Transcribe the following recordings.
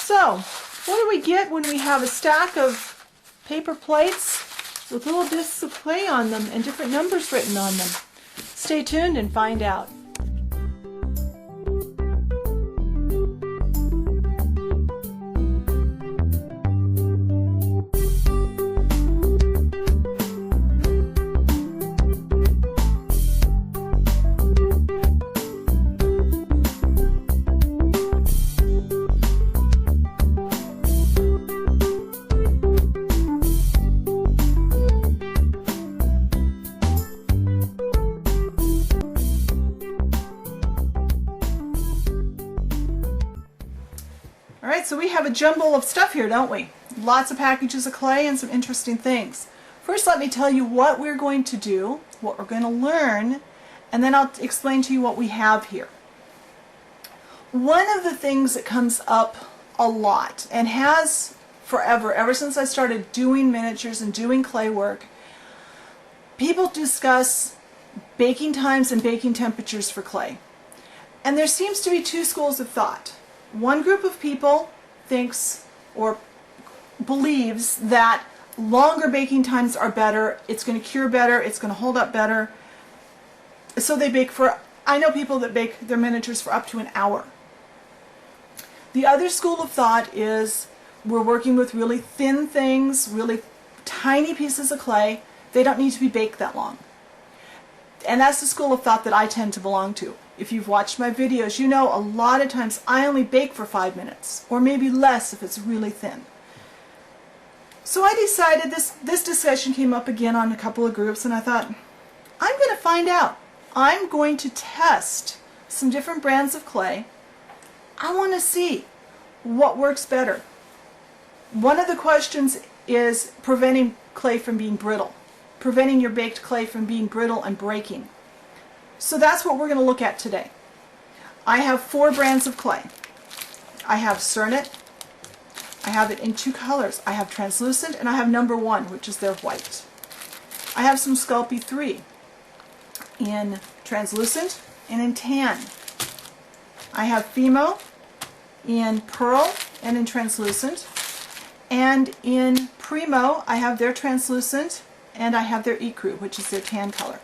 So, what do we get when we have a stack of paper plates with little discs of clay on them and different numbers written on them? Stay tuned and find out. Alright, so we have a jumble of stuff here, don't we? Lots of packages of clay and some interesting things. First, let me tell you what we're going to do, what we're going to learn, and then I'll explain to you what we have here. One of the things that comes up a lot, and has forever, ever since I started doing miniatures and doing clay work, people discuss baking times and baking temperatures for clay. And there seems to be two schools of thought. One group of people thinks or believes that longer baking times are better, it's going to cure better, it's going to hold up better. So they bake for, I know people that bake their miniatures for up to an hour. The other school of thought is we're working with really thin things, really tiny pieces of clay. They don't need to be baked that long. And that's the school of thought that I tend to belong to. If you've watched my videos, you know a lot of times I only bake for 5 minutes, or maybe less if it's really thin. So I decided, this discussion came up again on a couple of groups, and I thought, I'm going to find out. I'm going to test some different brands of clay. I want to see what works better. One of the questions is preventing clay from being brittle, preventing your baked clay from being brittle and breaking. So that's what we're going to look at today. I have 4 brands of clay. I have Cernit. I have it in 2 colors. I have translucent and I have number 1, which is their white. I have some Sculpey 3 in translucent and in tan. I have Fimo in pearl and in translucent. And in Primo, I have their translucent and I have their Ecru, which is their tan color.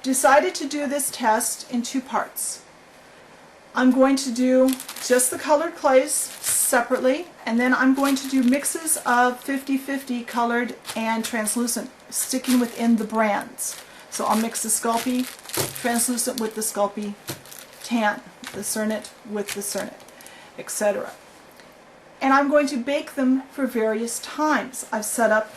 Decided to do this test in 2 parts. I'm going to do just the colored clays separately, and then I'm going to do mixes of 50-50 colored and translucent, sticking within the brands. So I'll mix the Sculpey translucent with the Sculpey tan, the Cernit with the Cernit, etc. And I'm going to bake them for various times. I've set up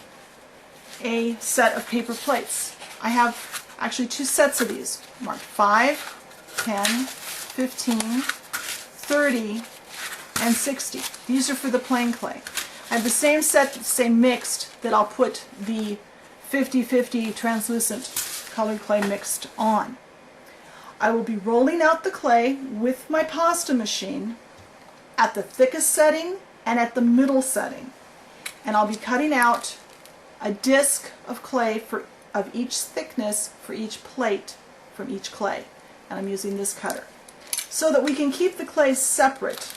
a set of paper plates. I have actually 2 sets of these, marked 5, 10, 15, 30, and 60. These are for the plain clay. I have the same set, same mixed, that I'll put the 50-50 translucent colored clay mixed on. I will be rolling out the clay with my pasta machine at the thickest setting and at the middle setting. And I'll be cutting out a disc of clay of each thickness for each plate from each clay. And I'm using this cutter so that we can keep the clays separate.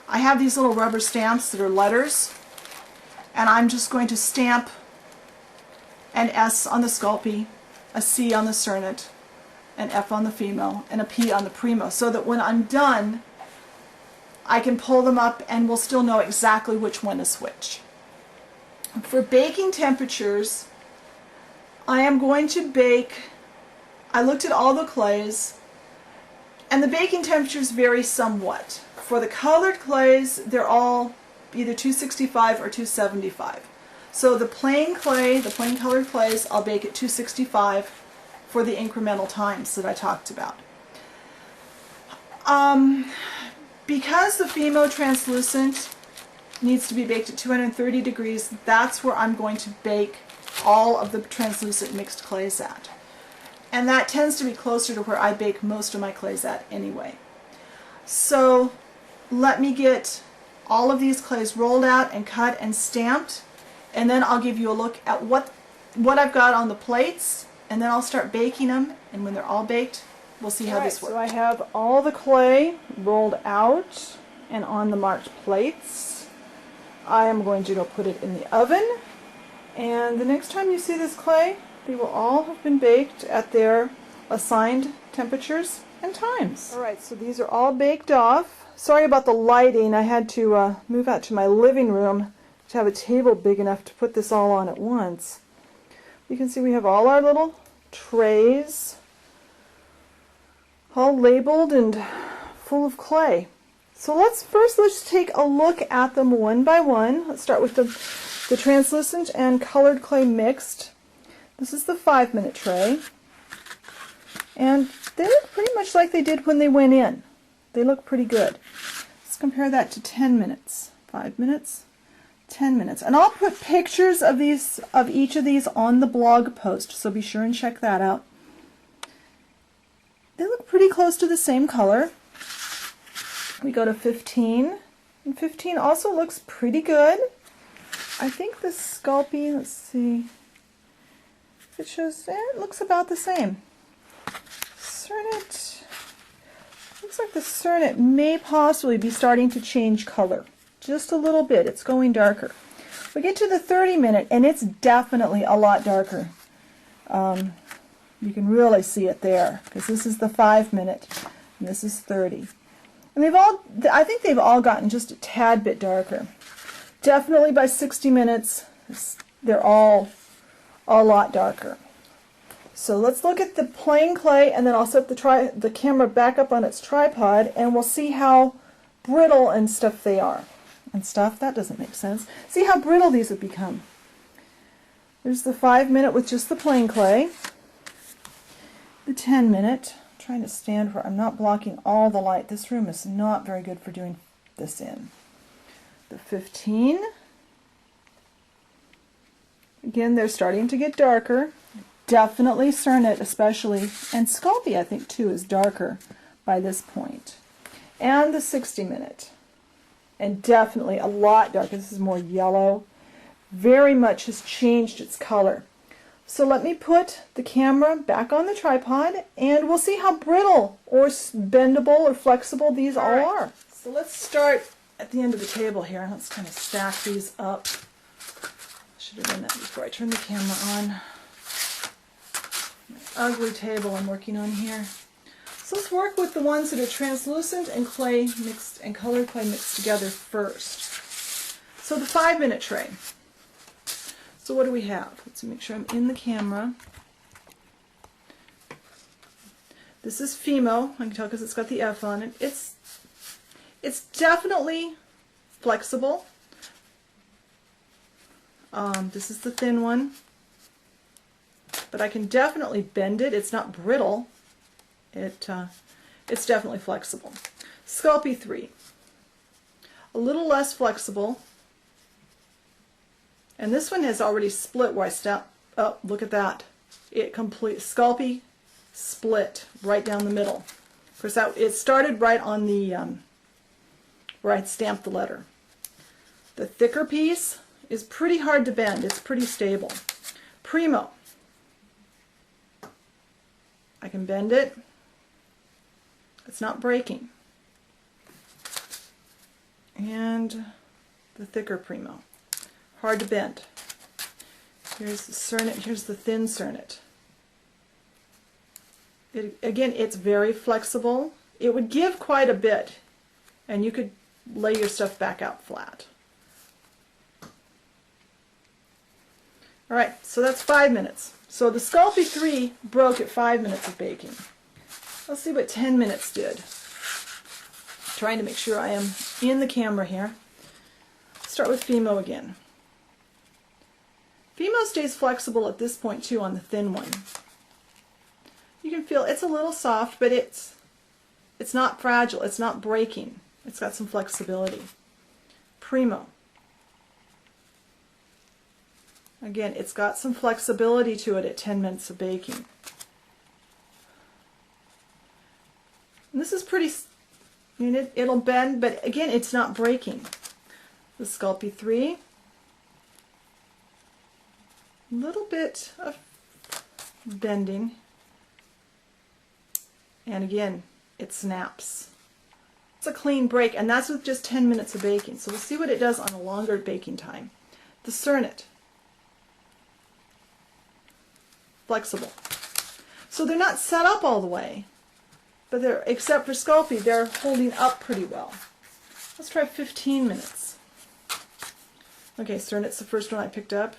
I have these little rubber stamps that are letters, and I'm just going to stamp an S on the Sculpey, a C on the Cernit, an F on the Fimo, and a P on the Primo, so that when I'm done I can pull them up and we'll still know exactly which one is which. For baking temperatures, I am going to bake, I looked at all the clays, and the baking temperatures vary somewhat. For the colored clays, they're all either 265 or 275. So the plain clay, the plain colored clays, I'll bake at 265 for the incremental times that I talked about. Because the Fimo translucent needs to be baked at 230 degrees, that's where I'm going to bake all of the translucent mixed clays at. And that tends to be closer to where I bake most of my clays at anyway. So let me get all of these clays rolled out and cut and stamped, and then I'll give you a look at what I've got on the plates, and then I'll start baking them, and when they're all baked, we'll see how this works. So I have all the clay rolled out and on the marked plates. I am going to go put it in the oven, and the next time you see this clay, they will all have been baked at their assigned temperatures and times. Alright, so these are all baked off. Sorry about the lighting. I had to move out to my living room to have a table big enough to put this all on at once. You can see we have all our little trays all labeled and full of clay. So let's take a look at them one by one. Let's start with the translucent and colored clay mixed. This is the 5-minute tray. And they look pretty much like they did when they went in. They look pretty good. Let's compare that to 10 minutes. 5 minutes, 10 minutes. And I'll put pictures of each of these on the blog post, so be sure and check that out. They look pretty close to the same color. We go to 15, and 15 also looks pretty good. I think the Sculpey, let's see, it shows, it looks about the same. Cernet, looks like the Cernet may possibly be starting to change color. Just a little bit, it's going darker. We get to the 30-minute, and it's definitely a lot darker. You can really see it there, because this is the 5-minute, and this is 30. And I think they've all gotten just a tad bit darker. Definitely by 60 minutes, they're all a lot darker. So let's look at the plain clay, and then I'll set the camera back up on its tripod, and we'll see how brittle and stuff they are. And stuff, that doesn't make sense. See how brittle these have become. There's the 5-minute with just the plain clay. The 10-minute. I'm trying to stand where I'm not blocking all the light. This room is not very good for doing this in. The 15. Again, they're starting to get darker. Definitely Cernet especially, and Sculpey I think too is darker by this point. And the 60-minute. And definitely a lot darker. This is more yellow. Very much has changed its color. So let me put the camera back on the tripod, and we'll see how brittle or bendable or flexible these all are. So let's start at the end of the table here. Let's kind of stack these up. Should have done that before I turned the camera on. My ugly table I'm working on here. So let's work with the ones that are translucent and clay mixed and colored clay mixed together first. So the 5-minute tray. So what do we have? Let's make sure I'm in the camera. This is Fimo. I can tell because it's got the F on it. It's definitely flexible. This is the thin one. But I can definitely bend it. It's not brittle. It's definitely flexible. Sculpey 3. A little less flexible. And this one has already split where I stopped. Oh, look at that. Sculpey split right down the middle. Of course, it started right on the where I'd stamped the letter. The thicker piece is pretty hard to bend. It's pretty stable. Primo. I can bend it. It's not breaking. And the thicker Primo. Hard to bend. Here's the Cernet, here's the thin Cernet. Again, it's very flexible. It would give quite a bit, and you could lay your stuff back out flat. Alright, so that's 5 minutes. So the Sculpey 3 broke at 5 minutes of baking. Let's see what 10 minutes did. Trying to make sure I am in the camera here. Start with Fimo again. Fimo stays flexible at this point too on the thin one. You can feel it's a little soft, but it's not fragile, it's not breaking. It's got some flexibility. Primo. Again, it's got some flexibility to it at 10 minutes of baking. And this is pretty, I mean, it'll bend, but again, it's not breaking. The Sculpey 3. A little bit of bending, and again, it snaps. It's a clean break, and that's with just 10 minutes of baking. So we'll see what it does on a longer baking time. The Cernet. Flexible. So they're not set up all the way, but they're, except for Sculpey, they're holding up pretty well. Let's try 15 minutes. Okay, Cernet's the first one I picked up.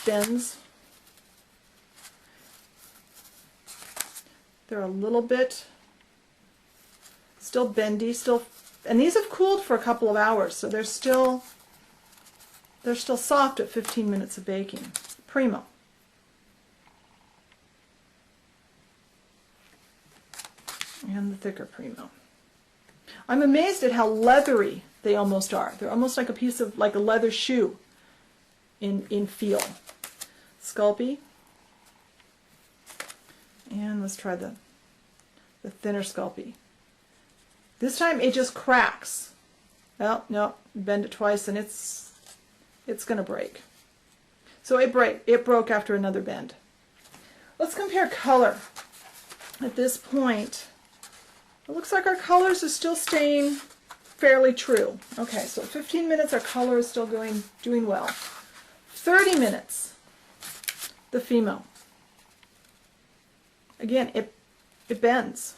Bends. They're a little bit still bendy, and these have cooled for a couple of hours, so they're still soft at 15 minutes of baking. Primo. And the thicker Primo. I'm amazed at how leathery they almost are. They're almost like a piece of, like a leather shoe in feel. Sculpey. And let's try the thinner Sculpey. This time it just cracks. Well, no, bend it twice and it's going to break. So it broke after another bend. Let's compare color. At this point, it looks like our colors are still staying fairly true. Okay, so 15 minutes our color is still doing well. 30 minutes, the Fimo. Again, it bends.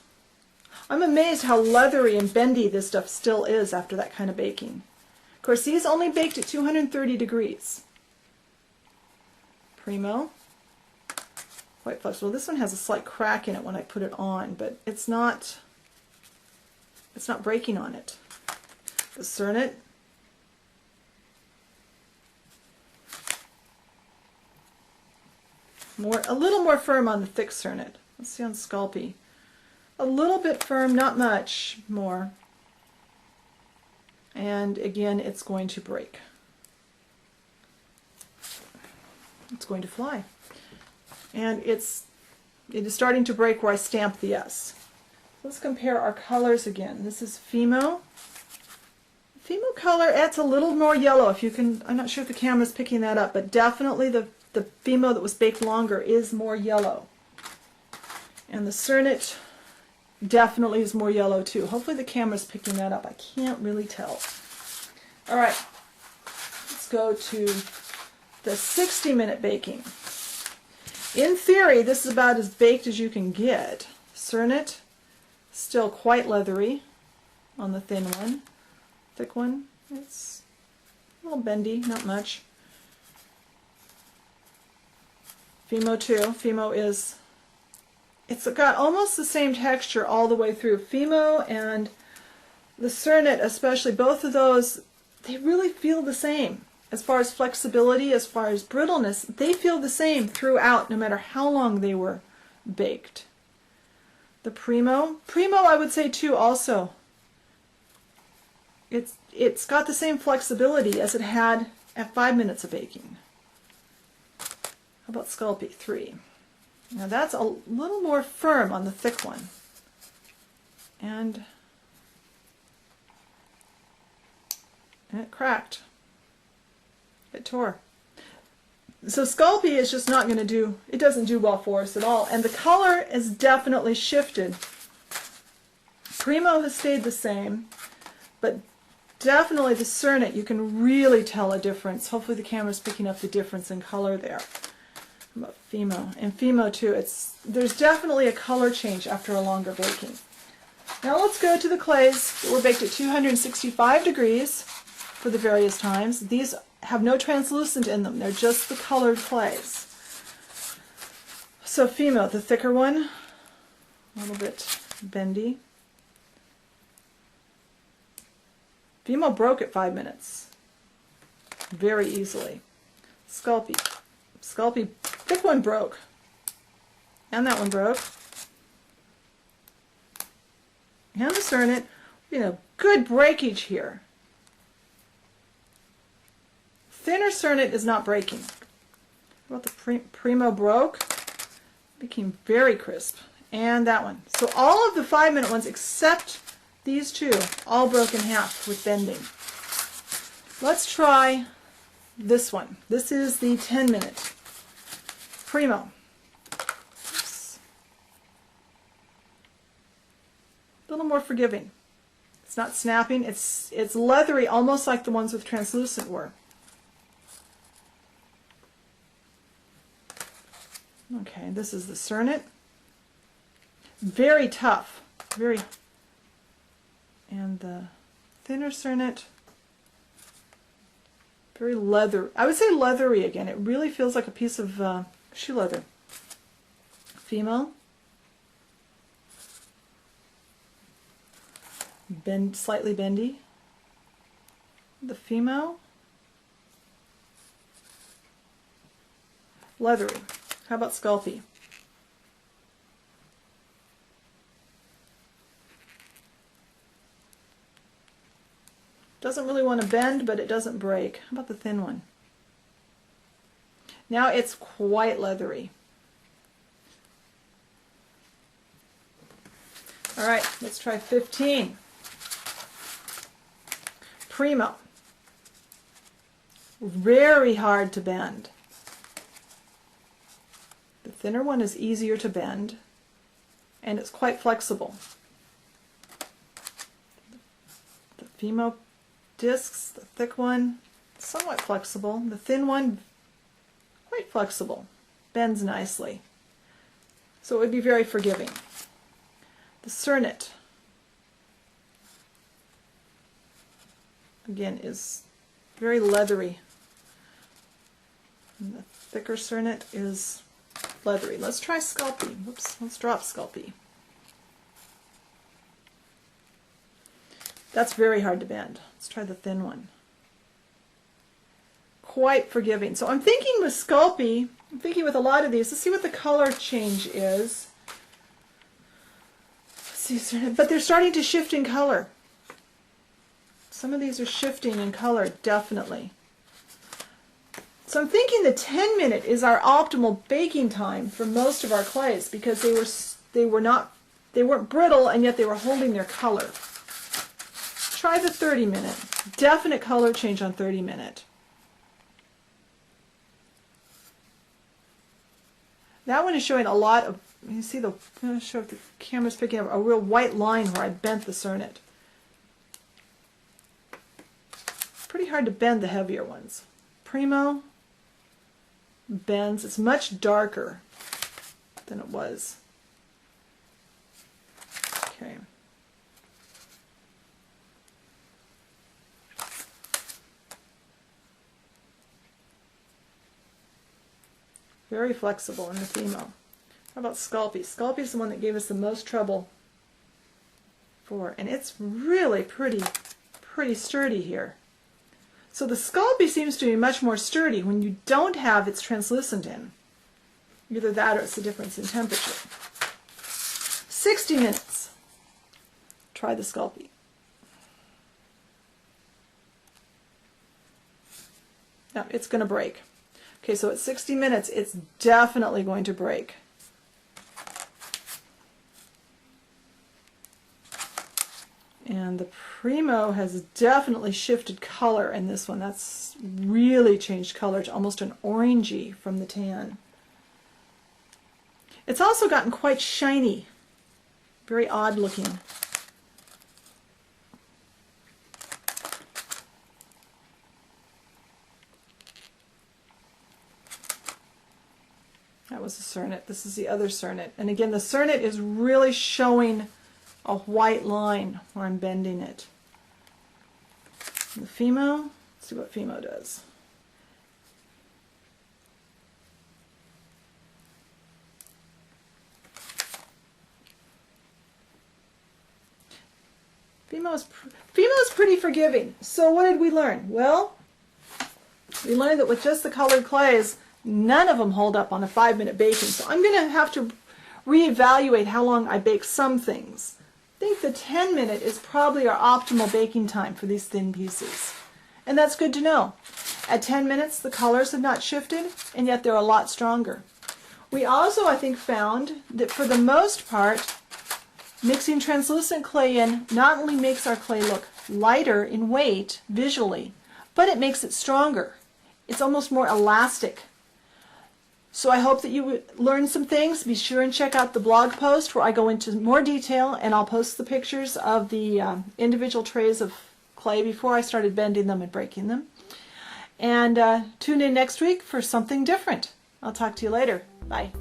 I'm amazed how leathery and bendy this stuff still is after that kind of baking. Of course, these only baked at 230 degrees. Primo. Quite flexible. This one has a slight crack in it when I put it on, but it's not breaking on it. The Cernet. A little more firm on the thick Cernet. Let's see on Sculpey. A little bit firm, not much more. And again, it's going to break. It's going to fly. And it is starting to break where I stamped the S. Let's compare our colors again. This is Fimo. Fimo color, it's a little more yellow. If you can, I'm not sure if the camera's picking that up, but definitely the Fimo that was baked longer is more yellow. And the Cernet definitely is more yellow too. Hopefully the camera's picking that up. I can't really tell. All right, let's go to the 60-minute baking. In theory, this is about as baked as you can get. Cernet, still quite leathery on the thin one. Thick one, it's a little bendy, not much. Fimo too. Fimo is, it's got almost the same texture all the way through. Fimo and the Cernet especially, both of those, they really feel the same. As far as flexibility, as far as brittleness, they feel the same throughout, no matter how long they were baked. The Primo I would say too also, it's got the same flexibility as it had at 5 minutes of baking. How about Sculpey? 3. Now that's a little more firm on the thick one. And it cracked. It tore. So Sculpey is just not going to do, it doesn't do well for us at all. And the color is definitely shifted. Primo has stayed the same, but definitely the Cernet, you can really tell a difference. Hopefully the camera's picking up the difference in color there. How about Fimo? And Fimo too, there's definitely a color change after a longer baking. Now let's go to the clays that were baked at 265 degrees for the various times. These have no translucent in them, they're just the colored clays. So Fimo, the thicker one, a little bit bendy. Fimo broke at 5 minutes very easily. Sculpey, thick one broke, and that one broke. And the Cernet, good breakage here. Thinner Cernet is not breaking. How about the Primo broke? Became very crisp. And that one. So all of the 5-minute ones except these two all broke in half with bending. Let's try this one. This is the 10-minute Primo. Oops. A more forgiving. It's not snapping. It's leathery, almost like the ones with translucent were. Okay, this is the Cernet. Very tough. And the thinner Cernet, very leather. I would say leathery again. It really feels like a piece of shoe leather. Fimo. Slightly bendy. The Fimo. Leathery. How about Sculpey? Doesn't really want to bend, but it doesn't break. How about the thin one? Now it's quite leathery. All right, let's try 15. Primo. Very hard to bend. The thinner one is easier to bend, and it's quite flexible. The Fimo discs, the thick one, somewhat flexible. The thin one, quite flexible. Bends nicely. So it would be very forgiving. The Cernet, again, is very leathery. And the thicker Cernet is leathery. Let's try Sculpey. Whoops, let's drop Sculpey. That's very hard to bend. Let's try the thin one. Quite forgiving. So I'm thinking with Sculpey, I'm thinking with a lot of these, let's see what the color change is. Let's see, but they're starting to shift in color. Some of these are shifting in color, definitely. So I'm thinking the 10-minute is our optimal baking time for most of our clays because they weren't brittle and yet they were holding their color. Try the 30-minute. Definite color change on 30-minute. That one is showing a lot of, you see the, I'm going to show if the camera's picking up a real white line where I bent the Cernet. Pretty hard to bend the heavier ones. Primo bends. It's much darker than it was. Okay. Very flexible in the Fimo. How about Sculpey? Sculpey is the one that gave us the most trouble for, and it's really pretty sturdy here. So the Sculpey seems to be much more sturdy when you don't have its translucent in. Either that or it's the difference in temperature. 60 minutes. Try the Sculpey. Now it's going to break. Okay, so at 60 minutes, it's definitely going to break. And the Primo has definitely shifted color in this one. That's really changed color to almost an orangey from the tan. It's also gotten quite shiny. Very odd looking. That was the Cernet. This is the other Cernet. And again, the Cernet is really showing a white line where I'm bending it. And the Fimo, let's see what Fimo does. Fimo's pretty forgiving. So what did we learn? Well, we learned that with just the colored clays, none of them hold up on a 5-minute baking. So I'm going to have to reevaluate how long I bake some things. I think the 10-minute is probably our optimal baking time for these thin pieces. And that's good to know. At 10 minutes, the colors have not shifted, and yet they're a lot stronger. We also, I think, found that for the most part, mixing translucent clay in not only makes our clay look lighter in weight visually, but it makes it stronger. It's almost more elastic. So I hope that you learned some things. Be sure and check out the blog post where I go into more detail, and I'll post the pictures of the individual trays of clay before I started bending them and breaking them. And tune in next week for something different. I'll talk to you later. Bye.